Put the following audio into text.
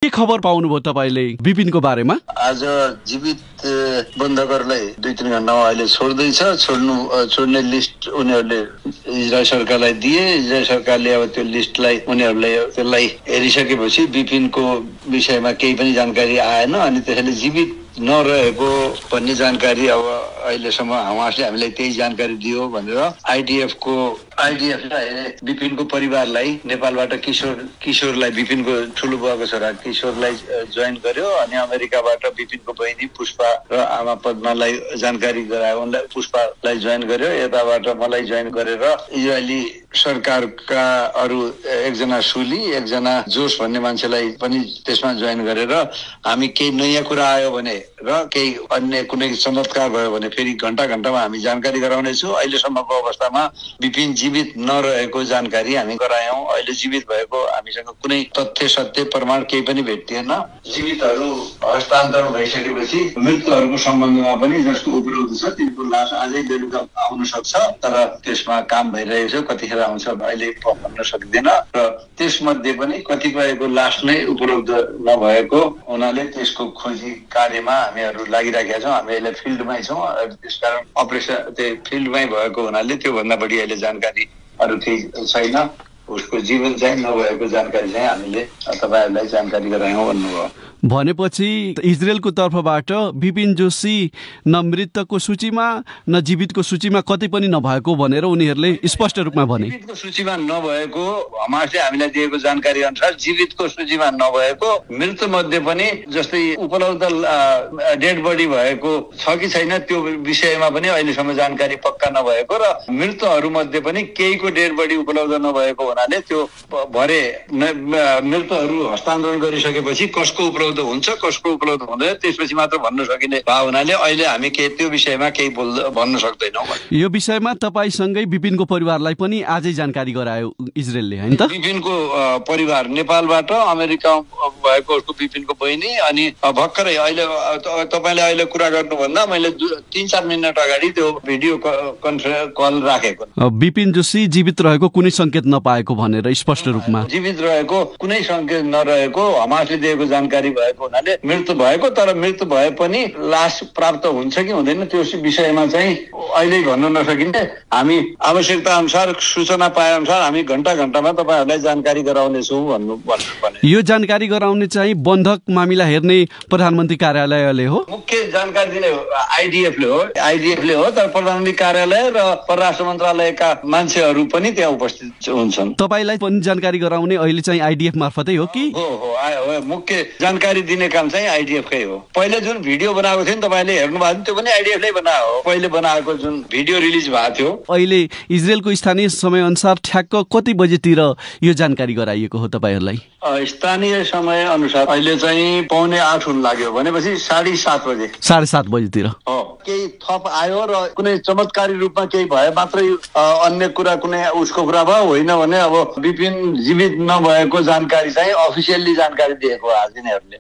के खबर पाउनुभयो तपाईले विपिनको बारेमा? आज जीवित बन्धकहरूलाई 2-3 घण्टामा अहिले छोड्ने लिस्ट उनीहरूले इजरायल सरकारलाई दिए। इजरायल सरकारले अब त्यो लिस्टलाई त्यसलाई हेरिसकेपछि विपिनको विषयमा केही पनि जानकारी आएन अनि त्यसैले जीवित नरहेको भन्ने जानकारी अब अहिलेसम्म हमासले हामीलाई त्यही जानकारी दियो भनेर आइडिएफले विपिनको परिवारलाई नेपालबाट किशोरलाई विपिनको ठुलो बुवाको छोरा किशोरलाई जोइन गर्यो अनि अमेरिकाबाट विपिनको बहिनी पुष्पा र आमा पद्मालाई जानकारी गरायो। उनलाई पुष्पालाई जोइन गर्यो, यताबाट मलाई जोइन गरेर इजरायली सरकारका अरू एकजना सुली एकजना जोस भन्ने मान्छेलाई पनि त्यसमा जोइन गरेर हामी केही नयाँ कुरा आयो भने र केही अन्य कुनै चमत्कार भयो भने फेरि घण्टामा हामी जानकारी गराउनेछौँ। अहिलेसम्मको अवस्थामा विपिन जीवित नरहेको जानकारी हामी गरायौँ। अहिले जीवित भएको हामीसँग कुनै तथ्य सत्य प्रमाण केही पनि भेटिएन। जीवितहरू हस्तान्तरण भइसकेपछि मृतकहरूको सम्बन्धमा पनि जसको उपलब्ध छ तिनको लास अझै बेलुका आउन सक्छ, तर त्यसमा काम भइरहेको छ। कतिखेर आउँछ अहिले भन्न सक्दैन र त्यसमध्ये पनि कतिपयको लास नै उपलब्ध नभएको हुनाले त्यसको खोजी कार्यमा हामीहरू लागिराखेका छौँ। हामी अहिले फिल्डमै छौँ, त्यसकारण अपरेसन त्यो फिल्डमै भएको हुनाले त्योभन्दा बढी अहिले जानकारी अरू केही छैन। उसको जीवन चाहिँ नभएको जानकारी चाहिँ हामीले तपाईँहरूलाई जानकारी गरायौँ भन्नुभयो। भनेपछि इजरायलको तर्फबाट विपिन जोशी न मृतकको सूचीमा न जीवितको सूचीमा कतै पनि नभएको भनेर उनीहरूले स्पष्ट रूपमा भने। जीवितको सूचीमा नभएको हमासले हामीलाई दिएको जानकारी अनुसार जीवितको सूचीमा नभएको, मृत्यु मध्ये पनि जस्तै उपलब्ध डेड बडी भएको छ कि छैन त्यो विषयमा पनि अहिलेसम्म जानकारी पक्का नभएको र मृतकहरू मध्ये पनि केहीको डेड बडी उपलब्ध नभएको हुनाले त्यो भरे मृतकहरू हस्तान्तरण गरिसकेपछि कसको उपलब्ध हुन्छ कसको उपलब्ध हुँदैन त्यसपछि मात्र भन्न सकिने भयो हुनाले अहिले हामी त्यो विषयमा केही भन्न सक्दैनौँ। यो विषयमा तपाईसँगै विपिनको परिवारलाई पनि आजै जानकारी गरायो इजरायलले, हैन त? विपिनको परिवार नेपालबाट अमेरिका भएको उसको विपिनको बहिनी अनि भर्खरै अहिले तपाईँले अहिले कुरा गर्नुभन्दा मैले 3-4 मिनट अगाडि त्यो भिडियो कन्फरेन्स कल राखेको। विपिन जोशी जीवित रहेको कुनै संकेत नपाएको भनेर स्पष्ट रूपमा जीवित रहेको कुनै संकेत नरहेको हमासले दिएको जानकारी भएको हुनाले मृत्यु भएको, तर मृत्यु भए पनि लास प्राप्त हुन्छ कि हुँदैन त्यो विषयमा चाहिँ अहिले भन्न नसकिने। हामी आवश्यकता अनुसार सूचना पाए अनुसार हामी घण्टामा तपाईँहरूलाई जानकारी गराउनेछौँ भन्नु। यो जानकारी गराउने चाहिँ बन्धक मामिला हेर्ने प्रधानमन्त्री कार्यालयले हो, मुख्य जानकारी दिने आइडिएफले हो, तर प्रधानमन्त्री कार्यालय र परराष्ट्र मन्त्रालयका मान्छेहरू पनि त्यहाँ उपस्थित हुन्छन्। तपाईँलाई पनि जानकारी गराउने अहिले चाहिँ आइडिएफ मार्फतै हो कि? हो, मुख्य जानकारी दिने काम चाहिँ आइडिएफकै हो। पहिले जुन भिडियो बनाएको थियो नि तपाईँले हेर्नु भएको थियो त्यो पनि आइडिएफले बनाएको हो। पहिले बनाएको जुन भिडियो रिलिज भएको थियो। अहिले इजरायलको स्थानीय समय अनुसार ठ्याक्क कति बजेतिर यो जानकारी गराइएको हो तपाईँहरूलाई? स्थानीय समय अनुसार अहिले चाहिँ 7:45 हुन लाग्यो भनेपछि 7:30 बजे 7:30 बजेतिर हो। केही थप आयो र कुनै चमत्कारी रूपमा केही भए मात्रै अन्य कुरा कुनै उसको कुरा भयो, होइन भने अब विपिन जीवित नभएको जानकारी चाहिँ अफिसियल्ली जानकारी दिएको आज यिनीहरूले।